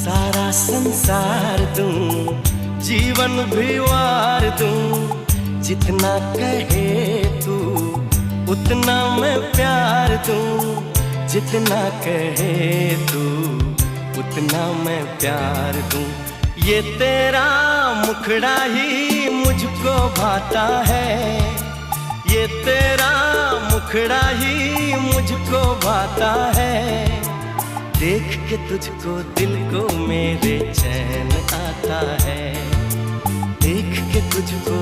सारा संसार दूं, जीवन भी वार दूं, जितना कहे तू उतना मैं प्यार दूं, जितना कहे तू उतना मैं प्यार दूं। ये तेरा मुखड़ा ही मुझको भाता है, ये तेरा मुखड़ा ही मुझको भाता है। देख के तुझको दिल को मेरे चैन आता है, देख के तुझको